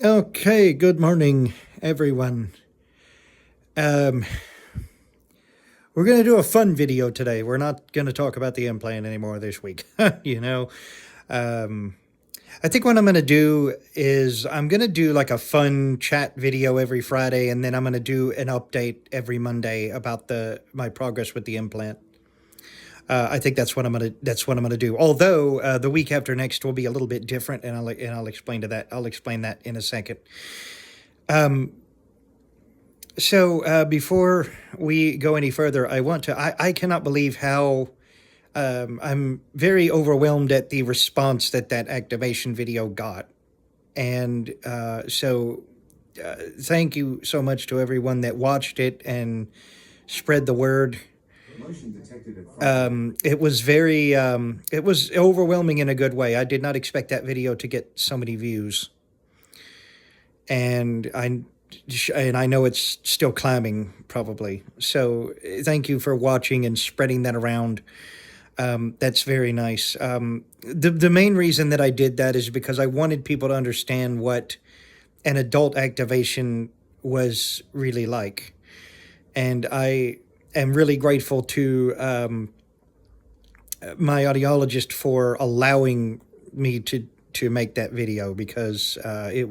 Okay, good morning, everyone. Um, we're going to do a fun video today. We're not going to talk about the implant anymore this week. you know, um, I think what I'm going to do is I'm going to do like a fun chat video every Friday, and then I'm going to do an update every Monday about my progress with the implant. I think that's what I'm gonna do. Although the week after next will be a little bit different, and I'll explain to that. I'll explain that in a second. So before we go any further, I cannot believe how I'm very overwhelmed at the response that activation video got. And thank you so much to everyone that watched it and spread the word. It was overwhelming in a good way. I did not expect that video to get so many views. And I know it's still climbing probably. So thank you for watching and spreading that around. That's very nice. The main reason that I did that is because I wanted people to understand what an adult activation was really like. And I am really grateful to my audiologist for allowing me to make that video because I'm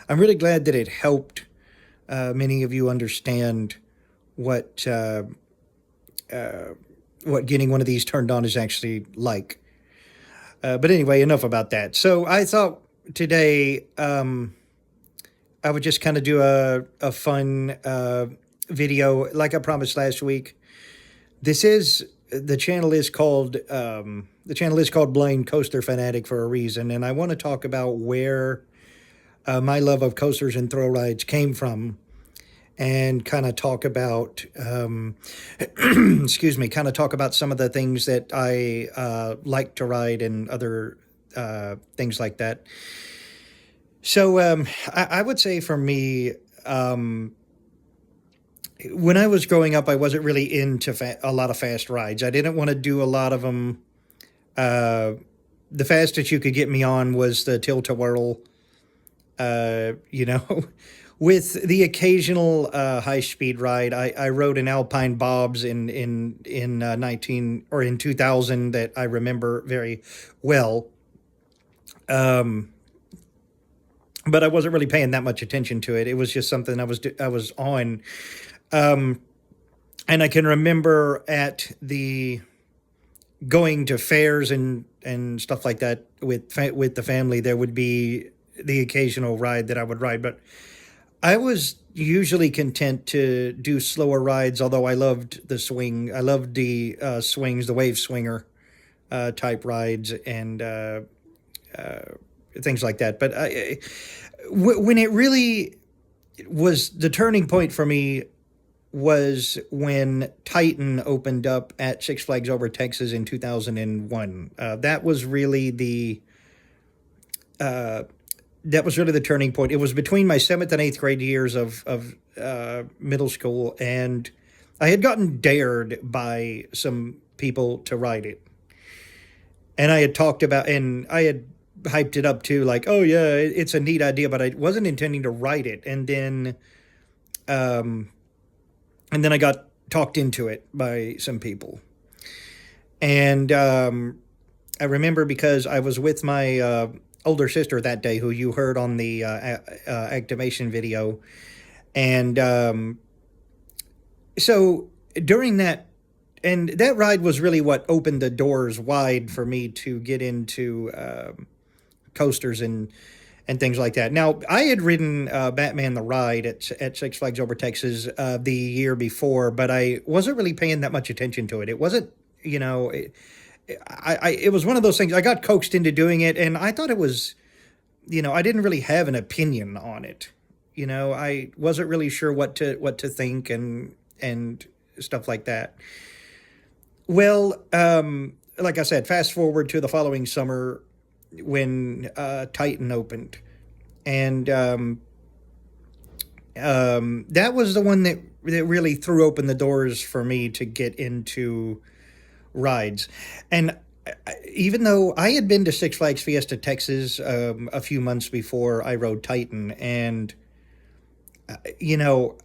really glad that it helped many of you understand what getting one of these turned on is actually like. But anyway, enough about that. So I thought today I would just kind of do a fun video like I promised last week. The channel is called Blind Coaster Fanatic for a reason, and I want to talk about where my love of coasters and thrill rides came from, and kind of talk about excuse me, kind of talk about some of the things that I like to ride and other things like that. So I would say for me, when I was growing up, I wasn't really into a lot of fast rides. I didn't want to do a lot of them. The fastest you could get me on was the Tilt-A-Whirl. With the occasional high-speed ride, I rode an Alpine Bob's in 2000 that I remember very well. But I wasn't really paying that much attention to it. It was just something I was on. And I can remember going to fairs and stuff like that with the family. There would be the occasional ride that I would ride, but I was usually content to do slower rides. Although I loved the swing, I loved the swings, the wave swinger type rides, and things like that. But when it really was the turning point for me was when Titan opened up at Six Flags Over Texas in 2001. That was really the turning point. It was between my 7th and 8th grade years of middle school, and I had gotten dared by some people to ride it. And I had talked about, and I had hyped it up too, like, oh yeah, it's a neat idea, but I wasn't intending to ride it. And then I got talked into it by some people. And I remember because I was with my older sister that day, who you heard on the activation video. And so during that, and that ride was really what opened the doors wide for me to get into coasters and things like that. Now, I had ridden Batman the Ride at Six Flags Over Texas the year before, but I wasn't really paying that much attention to it. It wasn't, it was one of those things. I got coaxed into doing it, and I thought it was, I didn't really have an opinion on it. I wasn't really sure what to think and stuff like that. Well, like I said, fast forward to the following summer when Titan opened, and that was the one that really threw open the doors for me to get into rides. And even though I had been to Six Flags Fiesta Texas a few months before I rode Titan, and you know,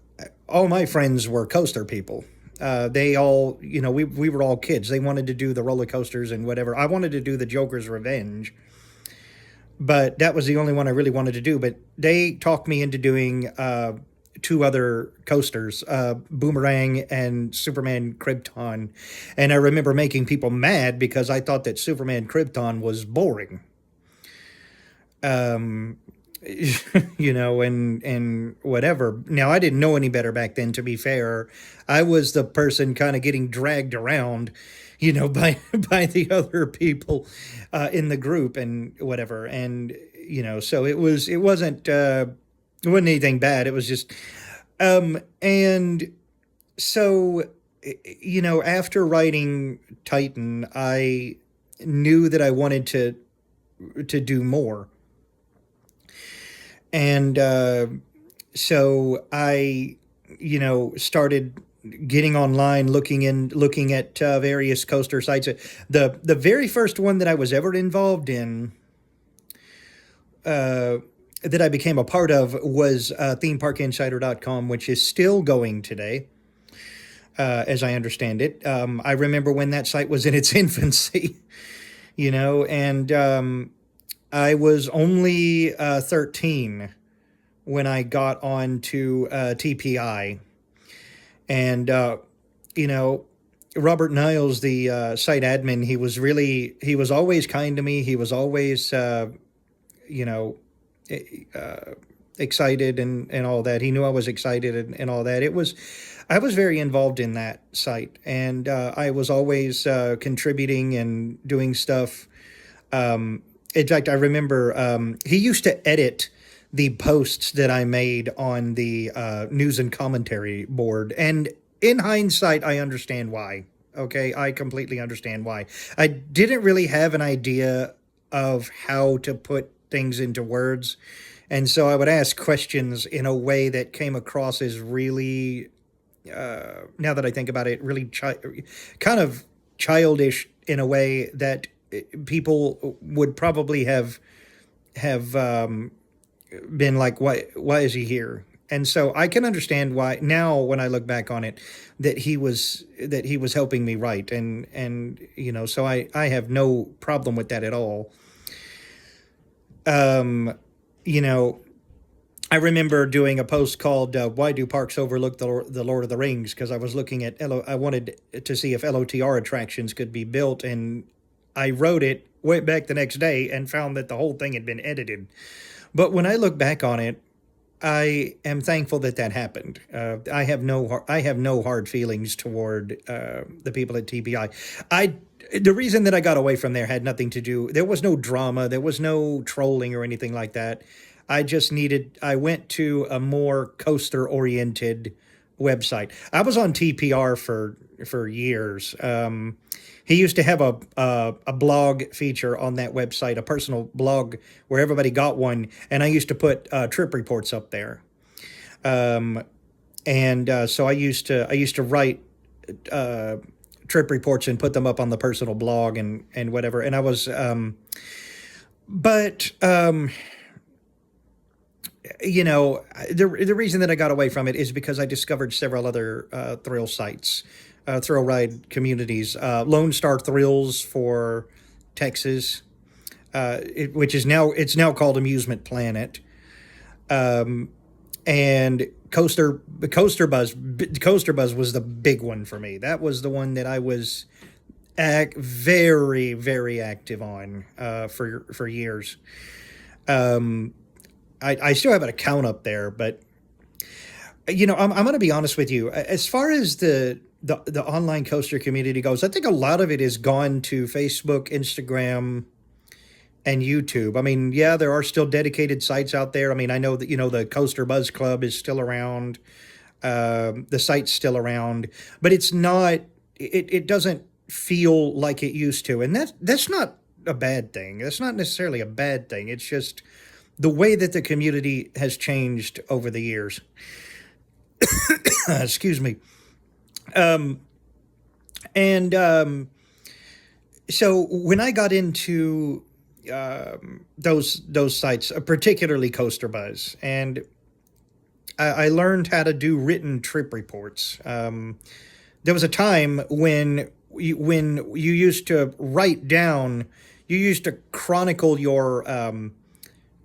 all my friends were coaster people. They all, we were all kids. They wanted to do the roller coasters and whatever. I wanted to do the Joker's Revenge, but that was the only one I really wanted to do. But they talked me into doing two other coasters, Boomerang and Superman Krypton. And I remember making people mad because I thought that Superman Krypton was boring. Um, and whatever. Now, I didn't know any better back then, to be fair. I was the person kind of getting dragged around, by by the other people in the group and whatever. And, so it wasn't anything bad. It was just, and so, after writing Titan, I knew that I wanted to do more. And so I, started getting online, looking at various coaster sites. The very first one that I was ever involved in, that I became a part of, was themeparkinsider.com, which is still going today, as I understand it. I remember when that site was in its infancy, and I was only 13 when I got on to TPI. And, Robert Niles, the site admin, he was always kind to me. He was always, excited and all that. He knew I was excited and all that. I was very involved in that site, and I was always contributing and doing stuff. In fact, I remember he used to edit the posts that I made on the news and commentary board. And in hindsight, I understand why. Okay, I completely understand why. I didn't really have an idea of how to put things into words. And so I would ask questions in a way that came across as really, now that I think about it, really kind of childish in a way that people would probably have been like, why is he here? And so I can understand why now, when I look back on it, that he was helping me write, and so I have no problem with that at all. You know, I remember doing a post called "Why Do Parks Overlook the Lord of the Rings?" because I was looking at I wanted to see if LOTR attractions could be built, and I wrote it, went back the next day, and found that the whole thing had been edited. But when I look back on it, I am thankful that happened. I have no hard feelings toward the people at TPI. The reason that I got away from there had nothing to do. There was no drama. There was no trolling or anything like that. I went to a more coaster oriented website. I was on TPR for years. He used to have a blog feature on that website, a personal blog where everybody got one, and I used to put trip reports up there. So I used to write trip reports and put them up on the personal blog and whatever. And I was, the reason that I got away from it is because I discovered several other thrill sites. Thrill ride communities, Lone Star Thrills for Texas, which is now called Amusement Planet, and Coaster Buzz. Coaster Buzz was the big one for me. That was the one that I was very, very active on for years. I still have an account up there, but I'm going to be honest with you. As far as the online coaster community goes, I think a lot of it has gone to Facebook, Instagram, and YouTube. I mean, yeah, there are still dedicated sites out there. I mean, I know that, the Coaster Buzz Club is still around. The site's still around, but it's not, it doesn't feel like it used to. And that's not a bad thing. That's not necessarily a bad thing. It's just the way that the community has changed over the years. Excuse me. So when I got into those sites, particularly Coaster Buzz, and I learned how to do written trip reports. There was a time when you used to write down, you used to chronicle your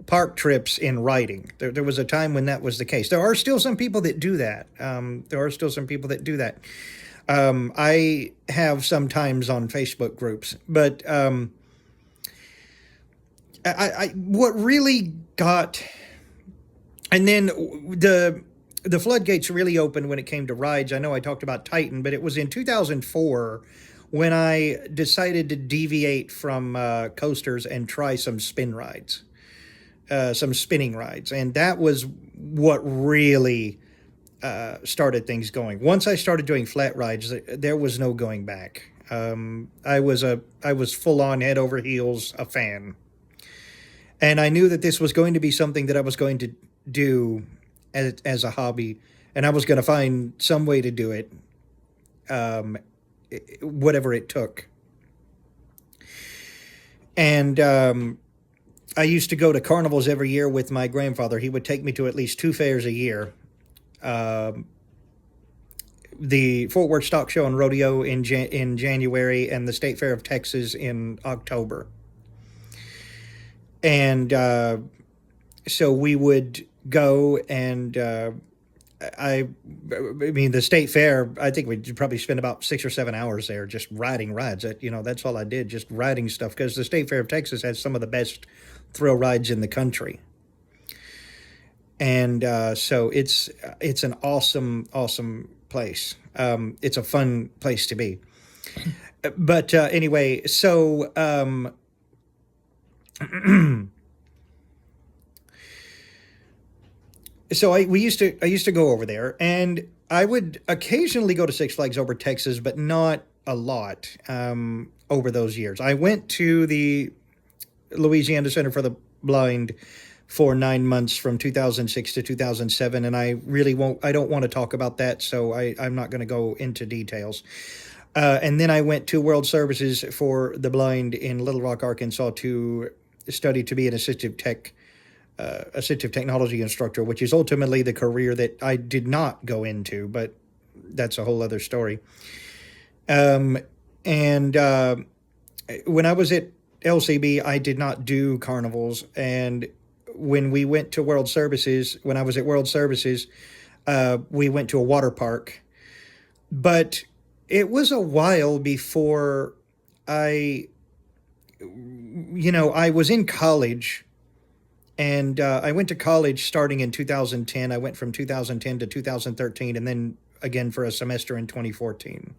park trips in writing. There was a time when that was the case. There are still some people that do that. There are still some people that do that. I have sometimes on Facebook groups, but what really got, and then the floodgates really opened when it came to rides. I know I talked about Titan, but it was in 2004 when I decided to deviate from coasters and try some some spinning rides, and that was what really started things going. Once I started doing flat rides, there was no going back. I was full on head over heels a fan, and I knew that this was going to be something that I was going to do as a hobby, and I was going to find some way to do it, um, whatever it took. And I used to go to carnivals every year with my grandfather. He would take me to at least two fairs a year. Um, the Fort Worth Stock Show and Rodeo in January, and the State Fair of Texas in October. And so we would go, and I, I mean, the state fair, I think we'd probably spend about 6 or 7 hours there just riding rides. That's all I did, just riding stuff, because the State Fair of Texas has some of the best thrill rides in the country. And so it's an awesome place. It's a fun place to be. But anyway, so I used to go over there, and I would occasionally go to Six Flags Over Texas, but not a lot over those years. I went to the Louisiana Center for the Blind for 9 months from 2006 to 2007, and I don't want to talk about that, so I'm not going to go into details. And then I went to World Services for the Blind in Little Rock, Arkansas, to study to be an assistive technology instructor, which is ultimately the career that I did not go into, but that's a whole other story. And when I was at LCB, I did not do carnivals. And when we went to World Services, when I was at World Services, we went to a water park. But it was a while before I, I was in college, and I went to college starting in 2010. I went from 2010 to 2013, and then again for a semester in 2014.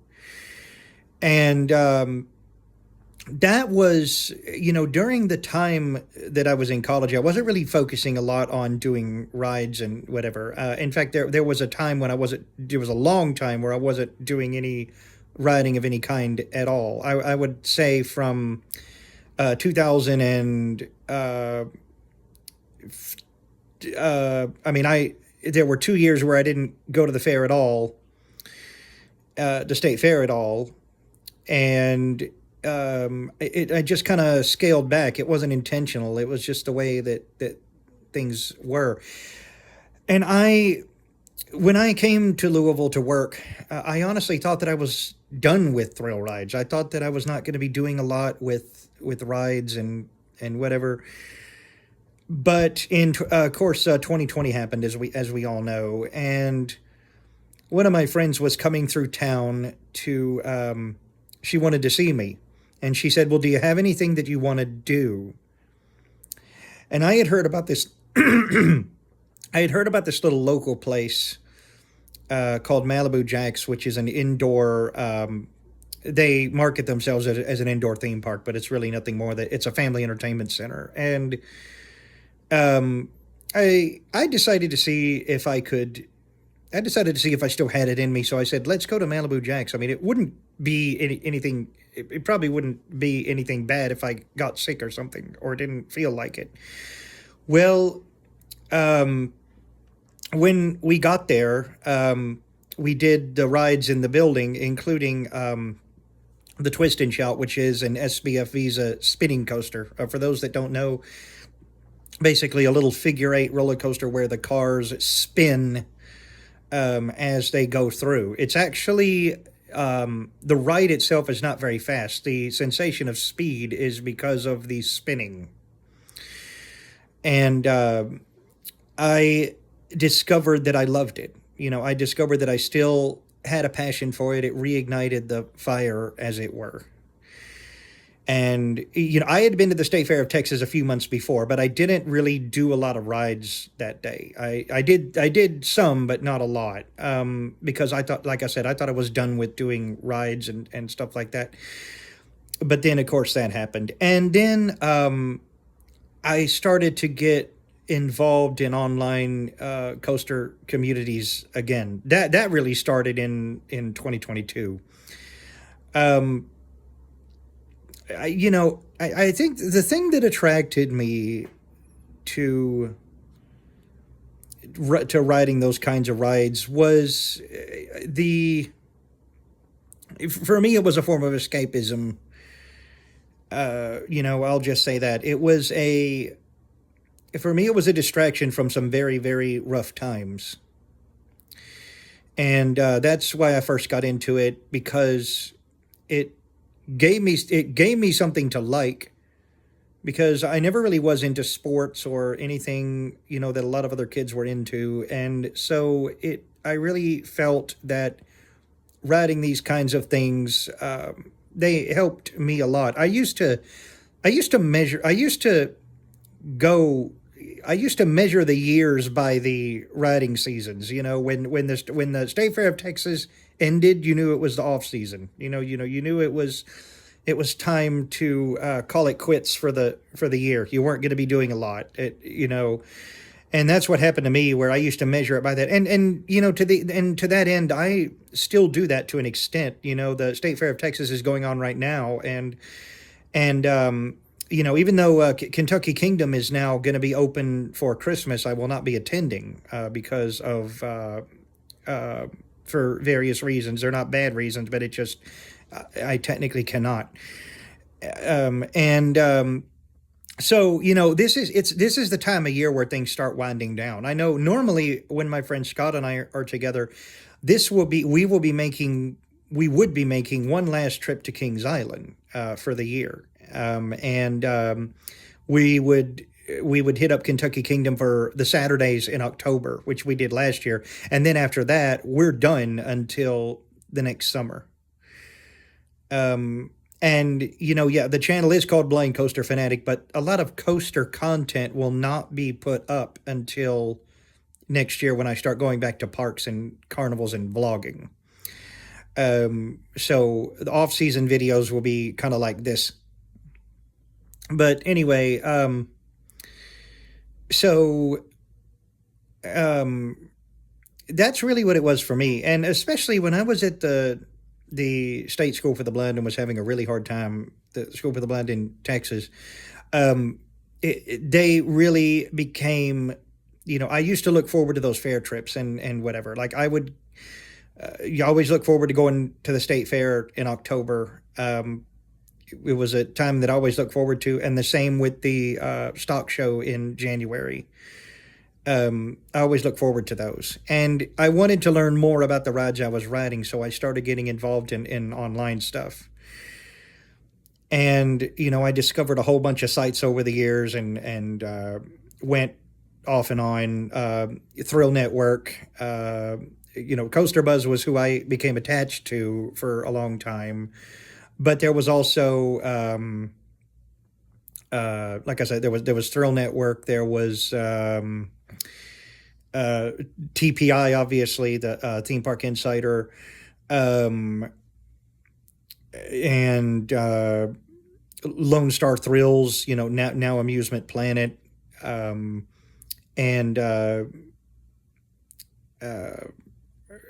And that was, during the time that I was in college, I wasn't really focusing a lot on doing rides and whatever. In fact, there was a time when there was a long time where I wasn't doing any riding of any kind at all. I would say from 2000 and, there were 2 years where I didn't go to the fair at all, the state fair at all. And I just kind of scaled back. It wasn't intentional. It was just the way that things were. And when I came to Louisville to work, I honestly thought that I was done with thrill rides. I thought that I was not going to be doing a lot with rides and whatever. But of course, 2020 happened, as we all know, and one of my friends was coming through town to. She wanted to see me, and she said, "Well, do you have anything that you want to do?" And I had heard about this. I had heard about this little local place called Malibu Jacks, which is an indoor. They market themselves as an indoor theme park, but it's really nothing more than it's a family entertainment center. And I decided to see if I could. I decided to see if I still had it in me, so I said, "Let's go to Malibu Jacks." I mean, it wouldn't be anything. It probably wouldn't be anything bad if I got sick or something or didn't feel like it. Well, when we got there, we did the rides in the building, including the Twist and Shout, which is an SBF Visa spinning coaster. For those that don't know, basically a little figure eight roller coaster where the cars spin as they go through. It's actually the ride itself is not very fast. The sensation of speed is because of the spinning. And I discovered that I loved it. I discovered that I still had a passion for it. It reignited the fire, as it were. And, I had been to the State Fair of Texas a few months before, but I didn't really do a lot of rides that day. I did some, but not a lot, because I thought, like I said, I thought I was done with doing rides and stuff like that. But then, of course, that happened. And then I started to get involved in online coaster communities again. That really started in 2022. I think the thing that attracted me to riding those kinds of rides was for me, it was a form of escapism. I'll just say that for me, it was a distraction from some very, very rough times. And that's why I first got into it, because it gave me something to like, because I never really was into sports or anything, that a lot of other kids were into. And so I really felt that riding these kinds of things, they helped me a lot. I used to measure the years by the riding seasons. When the State Fair of Texas ended, you knew it was the off season. You knew it was time to call it quits for the year. You weren't going to be doing a lot. And that's what happened to me, where I used to measure it by that. And to that end, I still do that to an extent. The State Fair of Texas is going on right now, and even though Kentucky Kingdom is now going to be open for Christmas, I will not be attending because of for various reasons. They're not bad reasons, but it just I technically cannot. So this is the time of year where things start winding down. I know normally when my friend Scott and I are together, we would be making one last trip to Kings Island for the year. We would hit up Kentucky Kingdom for the Saturdays in October, which we did last year. And then after that, we're done until the next summer. The channel is called Blind Coaster Fanatic, but a lot of coaster content will not be put up until next year, when I start going back to parks and carnivals and vlogging. So the off-season videos will be kind of like this. But anyway, that's really what it was for me. And especially when I was at the State School for the Blind and was having a really hard time, the School for the Blind in Texas, they really became, I used to look forward to those fair trips and whatever. Like I would, you always look forward to going to the State Fair in October. It was a time that I always look forward to, and the same with the stock show in January. I always look forward to those. And I wanted to learn more about the rides I was riding, so I started getting involved in online stuff. And, I discovered a whole bunch of sites over the years and went off and on. Thrill Network, Coaster Buzz was who I became attached to for a long time. But there was also, like I said, there was Thrill Network. There was TPI, obviously, the Theme Park Insider, and Lone Star Thrills. Now Amusement Planet, and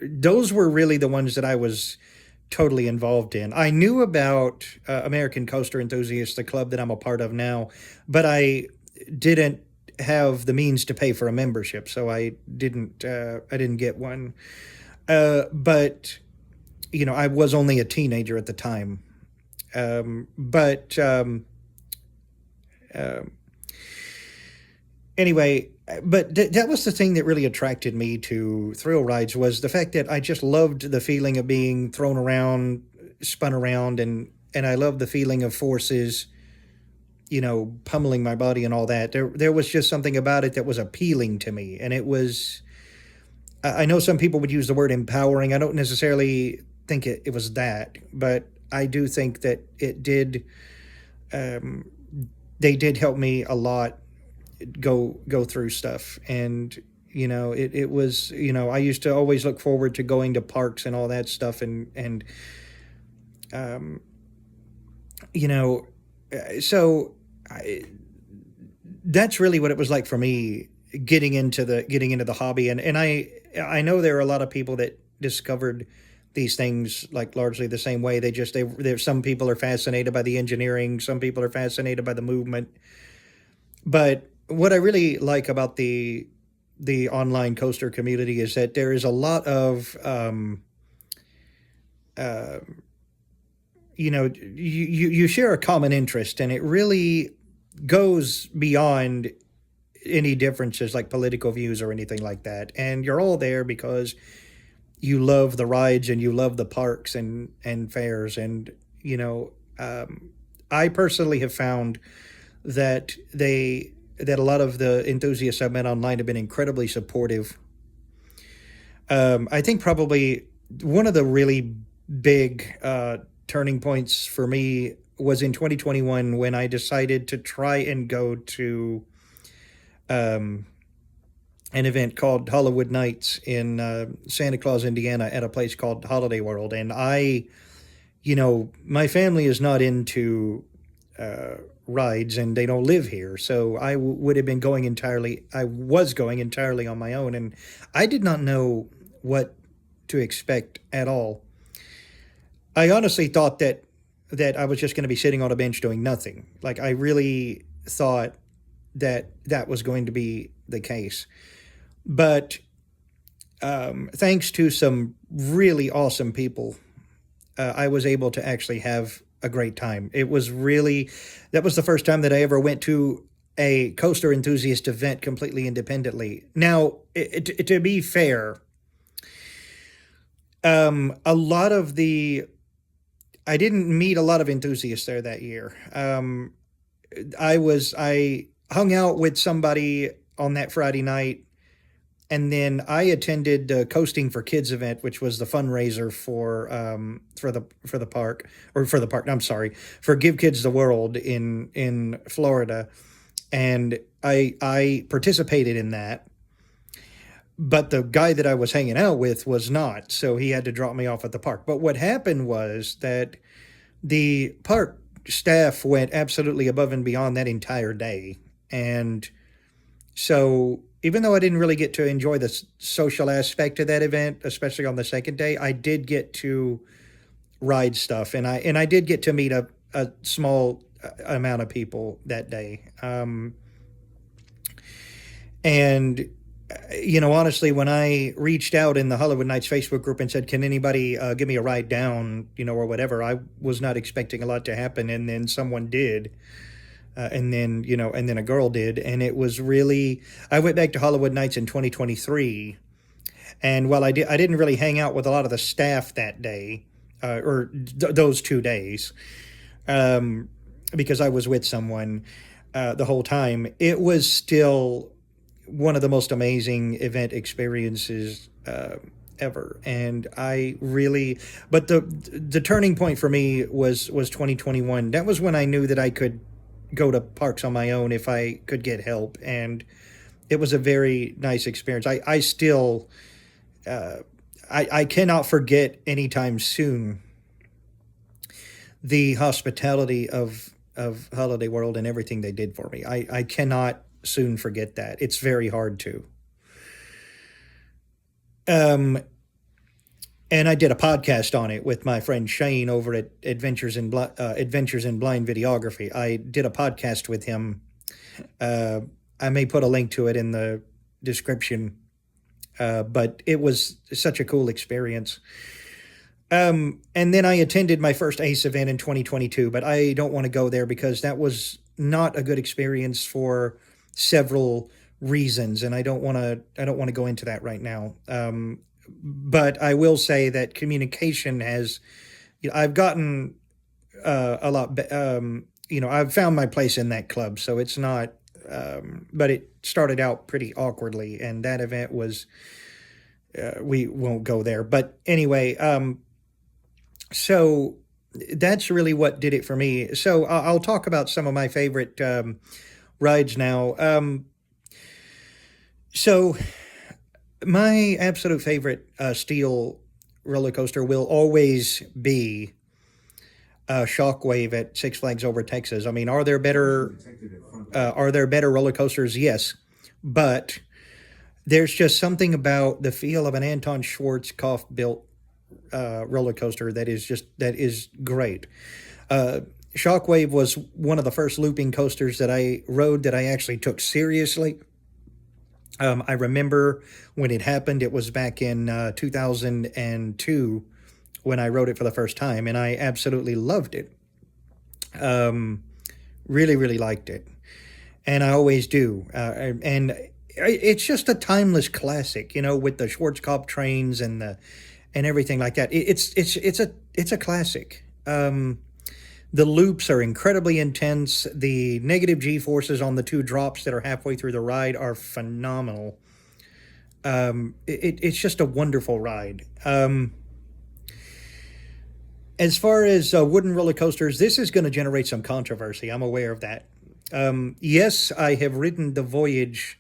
those were really the ones that I was totally involved in. I knew about American Coaster Enthusiasts, the club that I'm a part of now, but I didn't have the means to pay for a membership, so I didn't get one. But I was only a teenager at the time, But anyway, but that was the thing that really attracted me to thrill rides, was the fact that I just loved the feeling of being thrown around, spun around, and I loved the feeling of forces, pummeling my body and all that. There was just something about it that was appealing to me, and it was. I know some people would use the word empowering. I don't necessarily think it was that, but I do think that it did. Um, they did help me a lot go through stuff, and it was, I used to always look forward to going to parks and all that stuff, and um, you know so I, that's really what it was like for me getting into the hobby. And I know there are a lot of people that discovered these things like largely the same way. There's some people are fascinated by the engineering, some people are fascinated by the movement. But what I really like about the online coaster community is that there is a lot of uh, you share a common interest, and it really goes beyond any differences like political views or anything like that. And you're all there because you love the rides and you love the parks and fairs. And I personally have found that a lot of the enthusiasts I've met online have been incredibly supportive. I think probably one of the really big turning points for me was in 2021 when I decided to try and go to um, an event called Hollywood Nights in Santa Claus, Indiana, at a place called Holiday World. And my family is not into rides, and they don't live here. So would have been I was going entirely on my own, and I did not know what to expect at all. I honestly thought that I was just going to be sitting on a bench doing nothing. Like, I really thought that was going to be the case. But thanks to some really awesome people, I was able to actually have a great time. That was the first time that I ever went to a coaster enthusiast event completely independently. Now, to be fair, a lot of I didn't meet a lot of enthusiasts there that year. I hung out with somebody on that Friday night, and then I attended the Coasting for Kids event, which was the fundraiser for the park, or for the park. I'm sorry, for Give Kids the World in Florida, and I participated in that. But the guy that I was hanging out with was not, so he had to drop me off at the park. But what happened was that the park staff went absolutely above and beyond that entire day, and so even though I didn't really get to enjoy the social aspect of that event, especially on the second day, I did get to ride stuff, and I did get to meet a small amount of people that day. And honestly, when I reached out in the Hollywood Nights Facebook group and said, "Can anybody give me a ride down, or whatever," I was not expecting a lot to happen, and then someone did. And then a girl did, and it was really. I went back to Hollywood Nights in 2023, and while I didn't really hang out with a lot of the staff that day, or those 2 days, because I was with someone the whole time. It was still one of the most amazing event experiences ever, and but the turning point for me was 2021. That was when I knew that I could go to parks on my own if I could get help, and it was a very nice experience. I still I cannot forget anytime soon the hospitality of Holiday World and everything they did for me. I cannot soon forget that. It's very hard to. Um, and I did a podcast on it with my friend Shane over at Adventures in Blind Videography. I did a podcast with him. Uh, I may put a link to it in the description. But it was such a cool experience. And then I attended my first ACE event in 2022, but I don't want to go there because that was not a good experience for several reasons, and I don't want to go into that right now. But I will say that communication has, I've gotten a lot. I've found my place in that club, so it's not. But it started out pretty awkwardly, and that event was. We won't go there, but anyway. So that's really what did it for me. So I'll talk about some of my favorite rides now. So my absolute favorite steel roller coaster will always be Shockwave at Six Flags Over Texas. I mean, are there better roller coasters? Yes, but there's just something about the feel of an Anton Schwarzkopf built roller coaster that is great. Shockwave was one of the first looping coasters that I rode that I actually took seriously. I remember when it happened. It was back in 2002 when I rode it for the first time, and I absolutely loved it. Really, really liked it, and I always do. And it's just a timeless classic, with the Schwarzkopf trains and everything like that. It's a classic. The loops are incredibly intense. The negative G forces on the two drops that are halfway through the ride are phenomenal. It's just a wonderful ride. As far as wooden roller coasters, this is going to generate some controversy. I'm aware of that. Yes, I have ridden the Voyage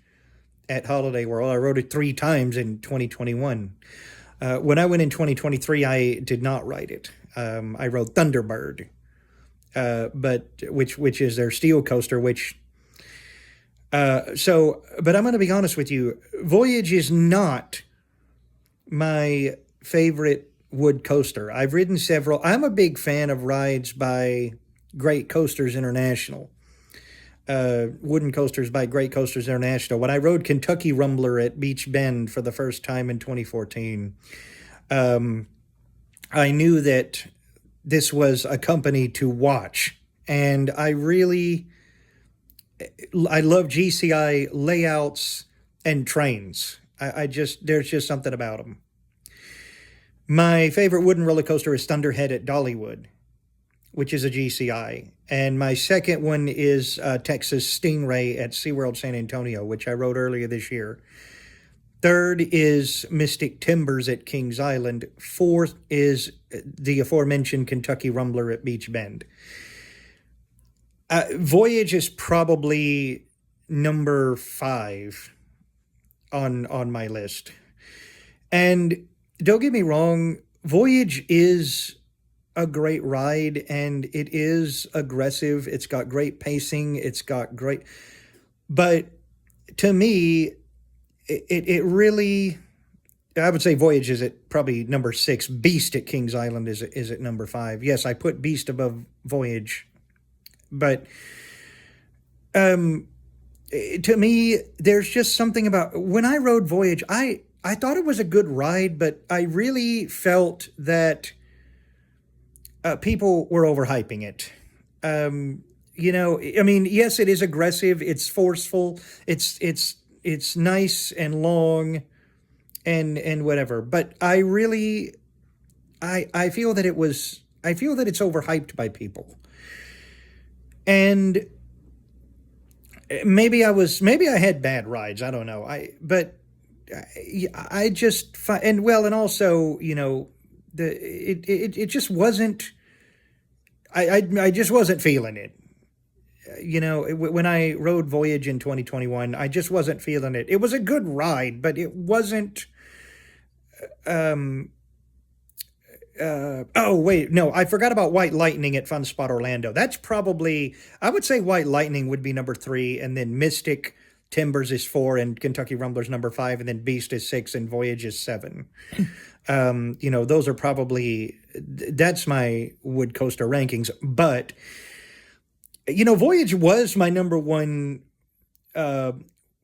at Holiday World. I rode it 3 times in 2021. When I went in 2023, I did not ride it. I rode Thunderbird, but which is their steel coaster. But I'm going to be honest with you. Voyage is not my favorite wood coaster. I've ridden several. I'm a big fan of rides by Great Coasters International. Wooden coasters by Great Coasters International. When I rode Kentucky Rumbler at Beach Bend for the first time in 2014, I knew that this was a company to watch. And I love GCI layouts and trains. There's just something about them. My favorite wooden roller coaster is Thunderhead at Dollywood, which is a GCI. And my second one is Texas Stingray at SeaWorld San Antonio, which I rode earlier this year. Third is Mystic Timbers at Kings Island. Fourth is the aforementioned Kentucky Rumbler at Beach Bend. Voyage is probably number 5 on my list. And don't get me wrong, Voyage is a great ride, and it is aggressive. It's got great pacing. But to me, it really, I would say Voyage is at probably number 6. Beast at Kings Island is at number 5. Yes, I put Beast above Voyage, but to me, there's just something about when I rode Voyage. I thought it was a good ride, but I really felt that people were overhyping it. I mean, yes, it is aggressive. It's forceful. It's nice and long, and whatever. But I feel that I feel that it's overhyped by people, and maybe I had bad rides. I don't know. I just find, and also, it just wasn't. I just wasn't feeling it. When I rode Voyage in 2021, I just wasn't feeling it. It was a good ride, but it wasn't. Oh wait, no, I forgot about White Lightning at Fun Spot Orlando. That's probably, I would say White Lightning would be number 3, and then Mystic Timbers is 4, and Kentucky Rumbler's number 5, and then Beast is 6, and Voyage is 7. Those are probably, that's my wood coaster rankings. But, Voyage was my number 1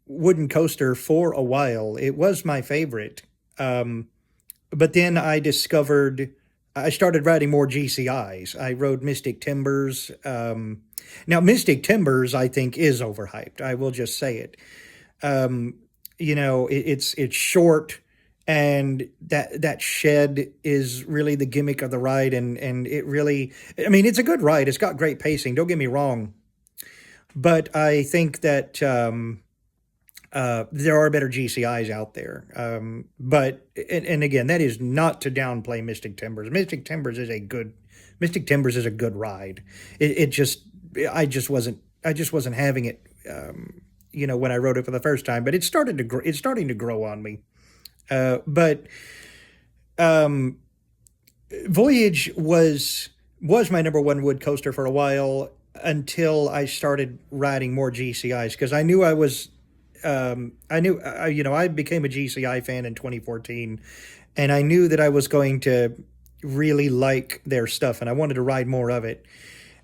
wooden coaster for a while. It was my favorite. But then I discovered I started riding more GCIs. I rode Mystic Timbers. Now, Mystic Timbers, I think, is overhyped. I will just say it. Um, it's short, and that shed is really the gimmick of the ride, and it really, I mean, it's a good ride. It's got great pacing. Don't get me wrong, but I think that there are better GCIs out there. But and again, that is not to downplay Mystic Timbers. Mystic Timbers is a good ride. It just I just wasn't having it. When I rode it for the first time, but it's starting to grow on me. But um, Voyage was my number one wood coaster for a while until I started riding more GCIs because I knew I became a GCI fan in 2014, and I knew that I was going to really like their stuff, and I wanted to ride more of it.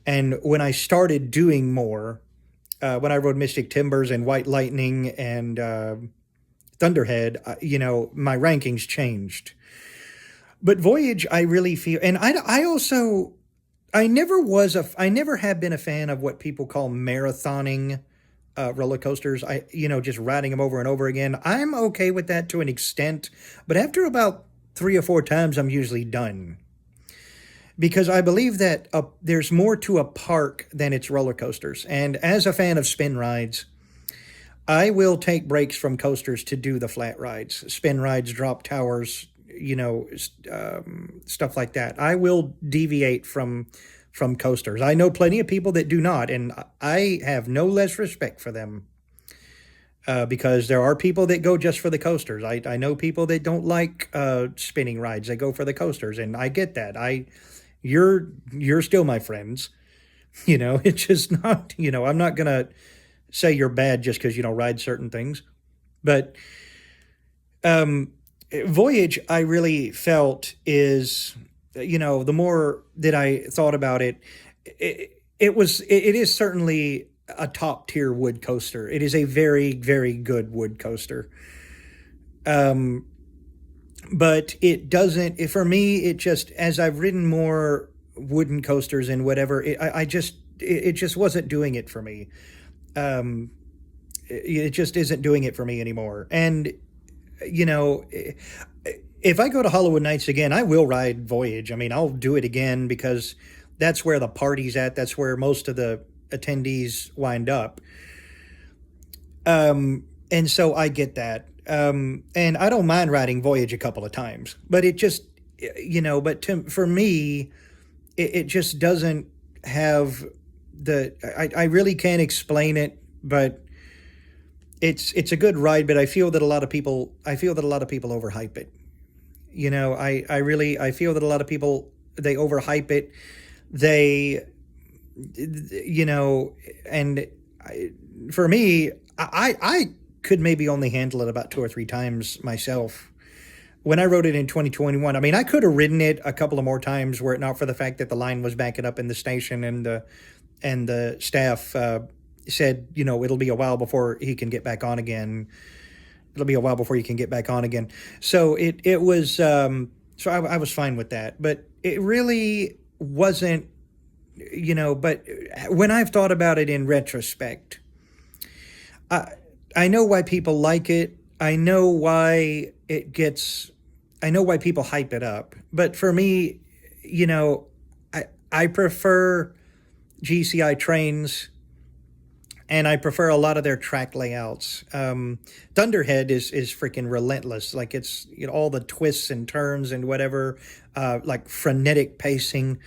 And when I started doing more, when I rode Mystic Timbers and White Lightning and Thunderhead, my rankings changed. But Voyage, I really feel, and I also, I never have been a fan of what people call marathoning roller coasters. Just riding them over and over again. I'm okay with that to an extent, but after about 3 or 4 times, I'm usually done because I believe that there's more to a park than its roller coasters. And as a fan of spin rides, I will take breaks from coasters to do the flat rides, spin rides, drop towers, stuff like that. I will deviate from coasters. I know plenty of people that do not, and I have no less respect for them because there are people that go just for the coasters. I know people that don't like spinning rides; they go for the coasters, and I get that. You're still my friends. It's just not. I'm not gonna say you're bad just because you don't ride certain things, but um, Voyage, I really felt is, the more that I thought about it, it is certainly a top tier wood coaster. It is a very, very good wood coaster. Um, but it doesn't, for me, it just, as I've ridden more wooden coasters and whatever, it just wasn't doing it for me. Um, it just isn't doing it for me anymore. And you know, if I go to Hollywood Nights again, I will ride Voyage. I mean, I'll do it again because that's where the party's at. That's where most of the attendees wind up. And so I get that. And I don't mind riding Voyage a couple of times, but it just, for me, it just doesn't have I really can't explain it, but it's a good ride, but I feel that a lot of people overhype it. I feel that a lot of people, they overhype it. They, and for me, I could maybe only handle it about 2 or 3 times myself. When I rode it in 2021, I mean, I could have ridden it a couple of more times were it not for the fact that the line was backing up in the station and the staff said, it'll be a while before he can get back on again. It'll be a while before you can get back on again. So it was, so I was fine with that. But it really wasn't, but when I've thought about it in retrospect, I know why people like it. I know why people hype it up. But for me, I prefer GCI trains, and I prefer a lot of their track layouts. Thunderhead is freaking relentless. Like it's all the twists and turns and whatever, like frenetic pacing.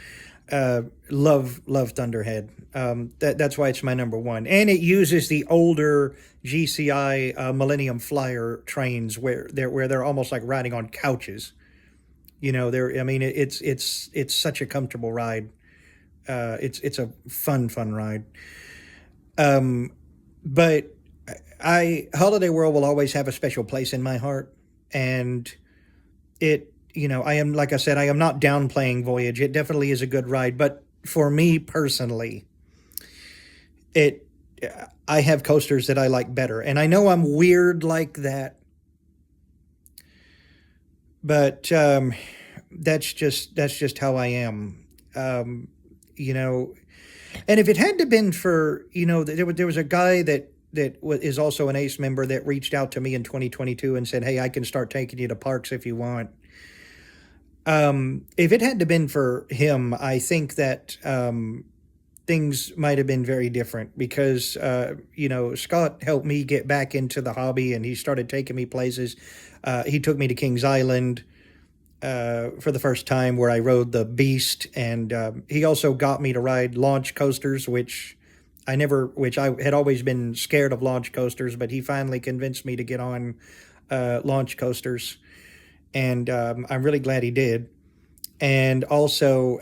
Love Thunderhead. That's why it's my number one, and it uses the older GCI Millennium Flyer trains where they're almost like riding on couches. It's such a comfortable ride. It's a fun ride. But Holiday World will always have a special place in my heart, and I am, like I said, I am not downplaying Voyage. It definitely is a good ride, but for me personally, I have coasters that I like better, and I know I'm weird like that, but that's just how I am. You know, and if it had to been for, there was a guy that is also an ACE member that reached out to me in 2022 and said, "Hey, I can start taking you to parks if you want." If it had to been for him, I think that things might have been very different because Scott helped me get back into the hobby, and he started taking me places. He took me to Kings Island for the first time, where I rode the Beast, and he also got me to ride launch coasters, which I had always been scared of launch coasters, but he finally convinced me to get on launch coasters, and I'm really glad he did. And also,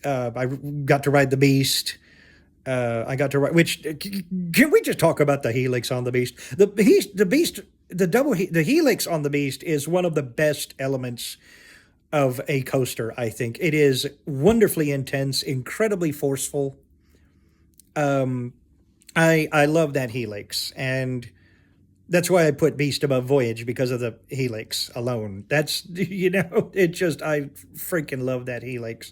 I got to ride the Beast. I got to ride. Which can we just talk about the Helix on the Beast? The Beast, the Helix on the Beast is one of the best elements of a coaster. I think it is wonderfully intense, incredibly forceful. I love that Helix, and that's why I put Beast above Voyage, because of the Helix alone. That's I freaking love that Helix.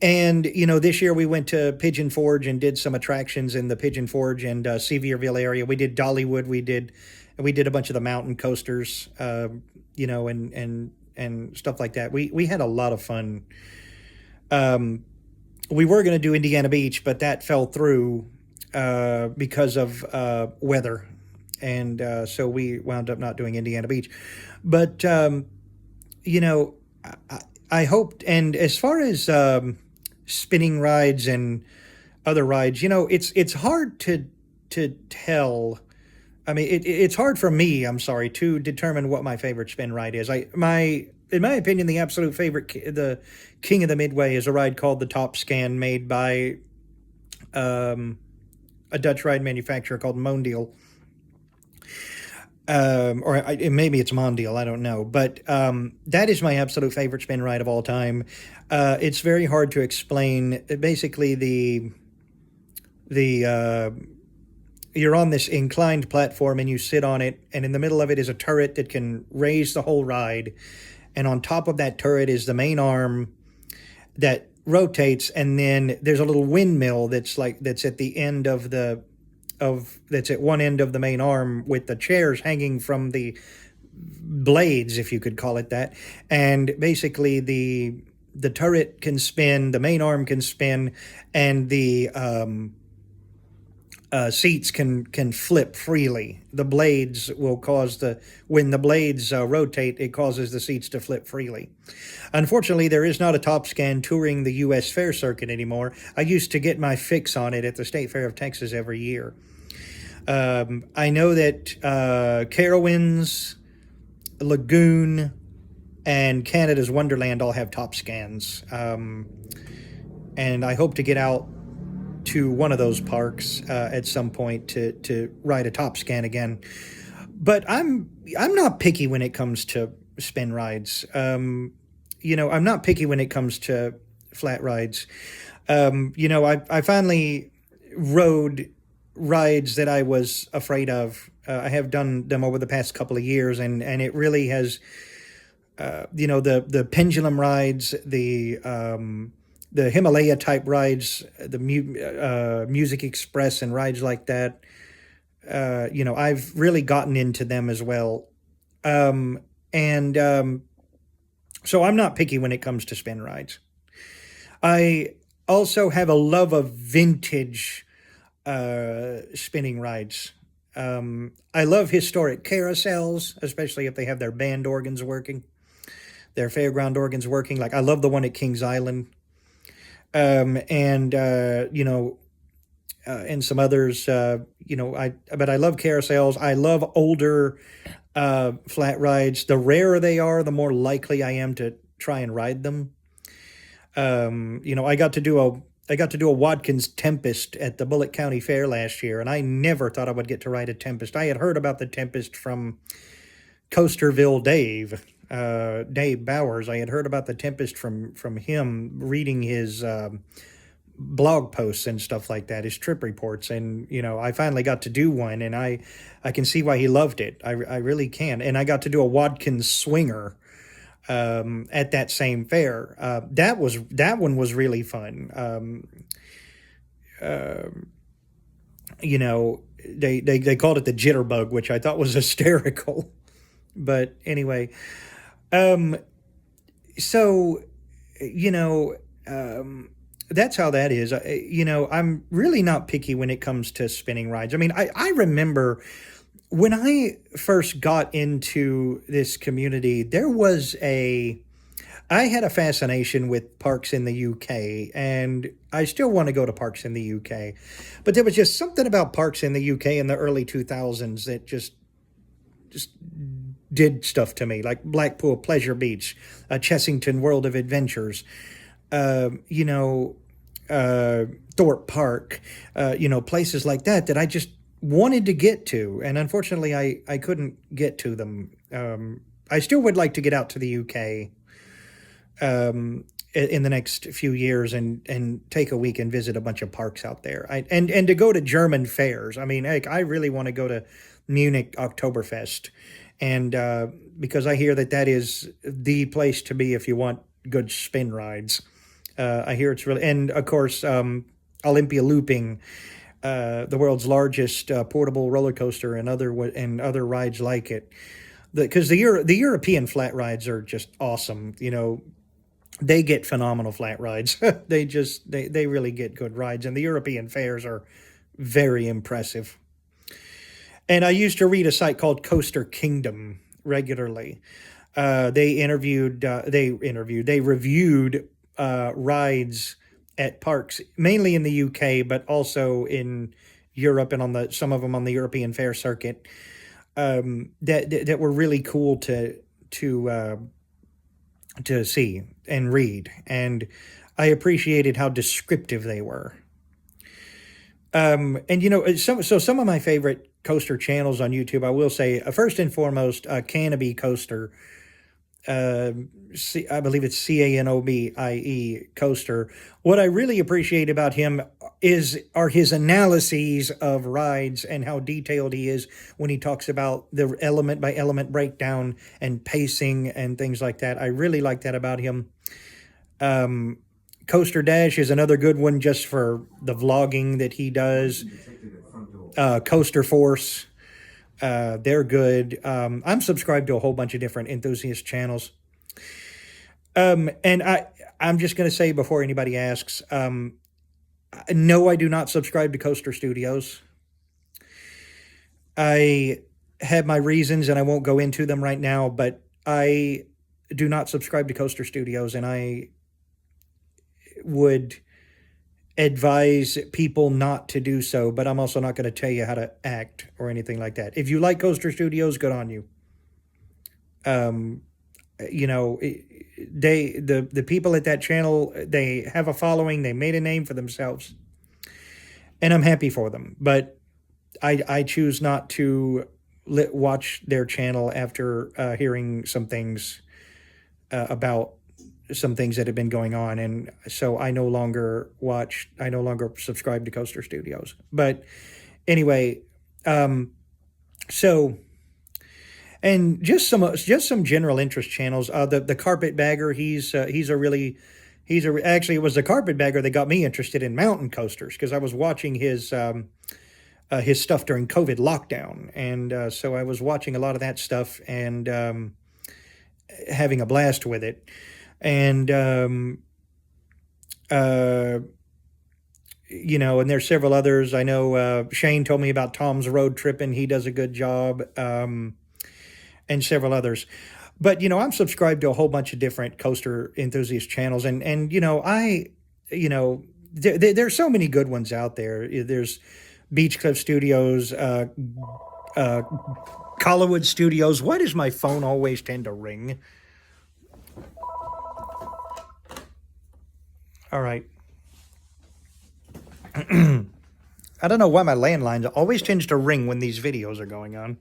And this year we went to Pigeon Forge and did some attractions in the Pigeon Forge and Sevierville area. We did Dollywood. We did a bunch of the mountain coasters. And stuff like that. We had a lot of fun. We were going to do Indiana Beach, but that fell through because of weather, and so we wound up not doing Indiana Beach. But I hoped, and as far as spinning rides and other rides, it's hard to tell. I mean, it's hard for me, I'm sorry, to determine what my favorite spin ride is. In my opinion, the absolute favorite, the king of the Midway, is a ride called the Top Scan, made by a Dutch ride manufacturer called Mondial. Maybe it's Mondial, I don't know. But that is my absolute favorite spin ride of all time. It's very hard to explain. Basically, you're on this inclined platform and you sit on it, and in the middle of it is a turret that can raise the whole ride. And on top of that turret is the main arm that rotates, and then there's a little windmill that's at the end that's at one end of the main arm, with the chairs hanging from the blades, if you could call it that. And basically the turret can spin, the main arm can spin, and the seats can flip freely. The blades will when the blades rotate, it causes the seats to flip freely. Unfortunately, there is not a Top Scan touring the U.S. Fair circuit anymore. I used to get my fix on it at the State Fair of Texas every year. I know that Carowinds, Lagoon, and Canada's Wonderland all have Top Scans. And I hope to get out to one of those parks at some point to ride a Top Scan again. But I'm not picky when it comes to spin rides. I'm not picky when it comes to flat rides. I finally rode rides that I was afraid of. I have done them over the past couple of years, and it really has, the pendulum rides, the Himalaya type rides, the Music Express and rides like that. I've really gotten into them as well. So I'm not picky when it comes to spin rides. I also have a love of vintage spinning rides. I love historic carousels, especially if they have their band organs working, their fairground organs working. Like, I love the one at Kings Island. And some others, but I love carousels. I love older, flat rides. The rarer they are, the more likely I am to try and ride them. I got to do a Watkins Tempest at the Bullitt County Fair last year, and I never thought I would get to ride a Tempest. I had heard about the Tempest from Coasterville Dave Bowers. I had heard about the Tempest from him, reading his blog posts and stuff like that, his trip reports. And, you know, I finally got to do one, and I can see why he loved it. I really can. And I got to do a Watkins Swinger at that same fair. That one was really fun. You know, they called it the jitterbug, which I thought was hysterical. But anyway, so, you know, that's how that is. You know, I'm really not picky when it comes to spinning rides. I mean, I remember when I first got into this community, I had a fascination with parks in the UK, and I still want to go to parks in the UK. But there was just something about parks in the UK in the early 2000s that just did stuff to me, like Blackpool Pleasure Beach, Chessington World of Adventures, you know, Thorpe Park, you know, places like that I just wanted to get to. And unfortunately, I couldn't get to them. I still would like to get out to the UK in the next few years and take a week and visit a bunch of parks out there. And to go to German fairs. I mean, heck, I really want to go to Munich Oktoberfest. And because I hear that is the place to be if you want good spin rides. I hear it's really, and of course, Olympia Looping, the world's largest portable roller coaster, and other rides like it. Because the European flat rides are just awesome. You know, they get phenomenal flat rides. they really get good rides, and the European fairs are very impressive. And I used to read a site called Coaster Kingdom regularly. They reviewed rides at parks, mainly in the UK, but also in Europe and some of them on the European fair circuit. That were really cool to see and read, and I appreciated how descriptive they were. And you know, some of my favorite coaster channels on YouTube, I will say, first and foremost, Canobie Coaster. I believe it's Canobie Coaster. What I really appreciate about him are his analyses of rides and how detailed he is when he talks about the element by element breakdown and pacing and things like that. I really like that about him. Coaster Dash is another good one just for the vlogging that he does. Coaster Force, they're good. I'm subscribed to a whole bunch of different enthusiast channels. And I'm just going to say before anybody asks, no, I do not subscribe to Coaster Studios. I have my reasons, and I won't go into them right now, but I do not subscribe to Coaster Studios, and I would advise people not to do so, but I'm also not going to tell you how to act or anything like that. If you like Coaster Studios, good on you. You know, the people at that channel, they have a following, they made a name for themselves, and I'm happy for them, but I choose not to watch their channel after hearing some things about some things that have been going on, and so I no longer subscribe to Coaster Studios. But anyway, so, and just some general interest channels. The Carpetbagger, actually it was the Carpetbagger that got me interested in mountain coasters, because I was watching his stuff during COVID lockdown, and so I was watching a lot of that stuff and having a blast with it. And, you know, and there's several others. I know Shane told me about Tom's Road Trippin'. He does a good job, and several others. But, you know, I'm subscribed to a whole bunch of different coaster enthusiast channels. And you know, there's so many good ones out there. There's Beach Cliff Studios, Collinwood Studios. Why does my phone always tend to ring? All right. I don't know why my landline always tends to ring when these videos are going on.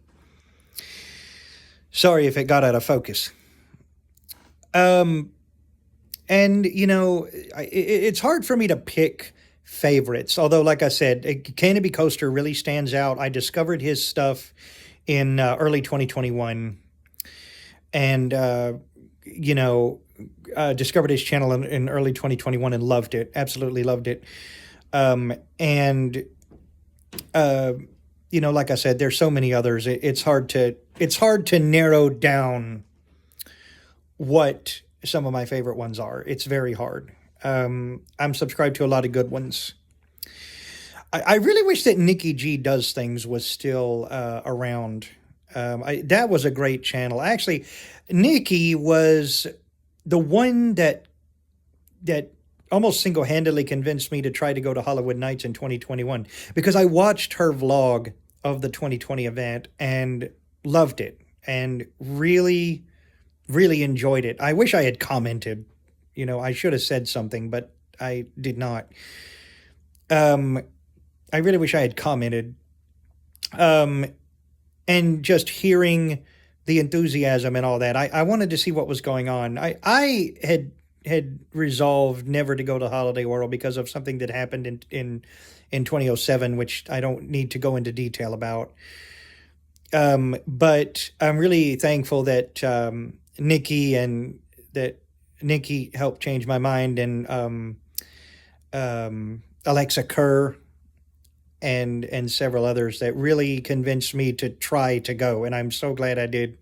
Sorry if it got out of focus. And, you know, it's hard for me to pick favorites. Although, like I said, Canopy Coaster really stands out. I discovered his stuff in early 2021, and you know, discovered his channel in early 2021 and loved it. Absolutely loved it. And you know, like I said, there's so many others. It's hard to narrow down what some of my favorite ones are. It's very hard. I'm subscribed to a lot of good ones. I really wish that Nikki G Does Things was still around. That was a great channel. Actually, Nikki was the one that almost single-handedly convinced me to try to go to Hollywood Nights in 2021, because I watched her vlog of the 2020 event and loved it and really, really enjoyed it. I wish I had commented. You know, I should have said something, but I did not. I really wish I had commented. And just hearing the enthusiasm and all that, I wanted to see what was going on. I had resolved never to go to Holiday World because of something that happened in 2007, which I don't need to go into detail about. But I'm really thankful that Nikki helped change my mind, and Alexa Kerr and several others that really convinced me to try to go, and I'm so glad I did.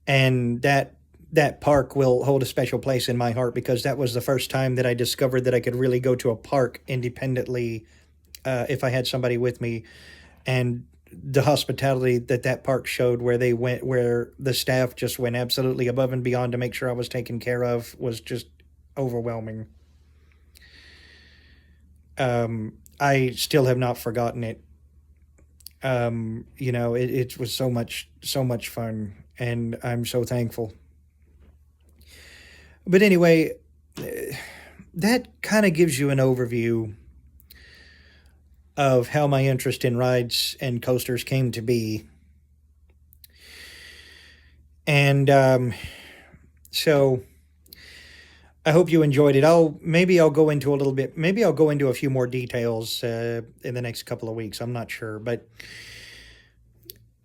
And that park will hold a special place in my heart, because that was the first time that I discovered that I could really go to a park independently if I had somebody with me. And the hospitality that park showed, where the staff just went absolutely above and beyond to make sure I was taken care of, was just overwhelming. I still have not forgotten it. You know, it was so much fun, and I'm so thankful. But anyway, that kind of gives you an overview of how my interest in rides and coasters came to be. And so I hope you enjoyed it. Maybe I'll go into a few more details in the next couple of weeks. I'm not sure, but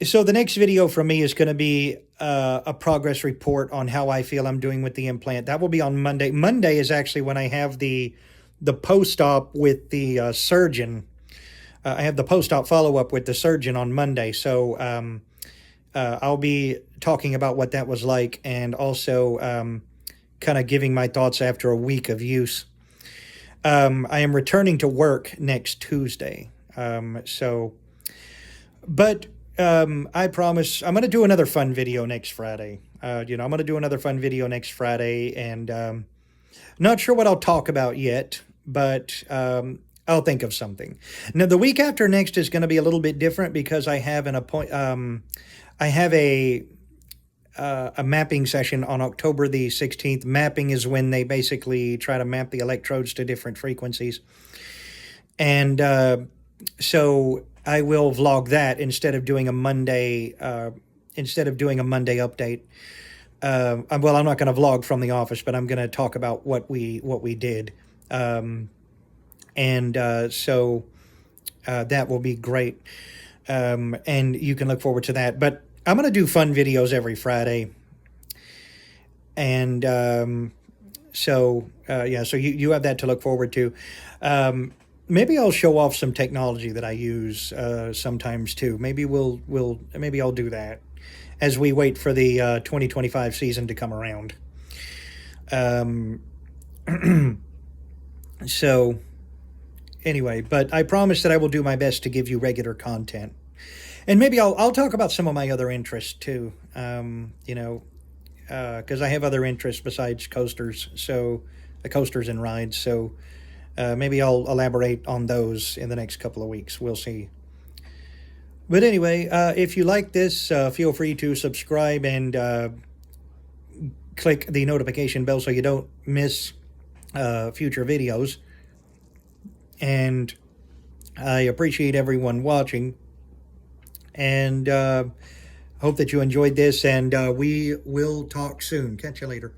so the next video from me is going to be a progress report on how I feel I'm doing with the implant. That will be on Monday. Monday is actually when I have the post-op with the surgeon. I have the post-op follow-up with the surgeon on Monday. So I'll be talking about what that was like, and also kind of giving my thoughts after a week of use. I am returning to work next Tuesday. But I promise I'm going to do another fun video next Friday. I'm going to do another fun video next Friday, and not sure what I'll talk about yet, but I'll think of something. Now, the week after next is going to be a little bit different, because I have I have a mapping session on October the 16th. Mapping is when they basically try to map the electrodes to different frequencies. And so I will vlog that instead of doing a Monday update. Well, I'm not going to vlog from the office, but I'm going to talk about what we did. So that will be great. And you can look forward to that. But I'm going to do fun videos every Friday. And so you have that to look forward to. Maybe I'll show off some technology that I use sometimes too. Maybe maybe I'll do that as we wait for the 2025 season to come around. So anyway, but I promise that I will do my best to give you regular content. And maybe I'll talk about some of my other interests too, because I have other interests besides coasters, so the coasters and rides. So maybe I'll elaborate on those in the next couple of weeks. We'll see. But anyway, if you like this, feel free to subscribe and click the notification bell so you don't miss future videos. And I appreciate everyone watching. And hope that you enjoyed this, and we will talk soon. Catch you later.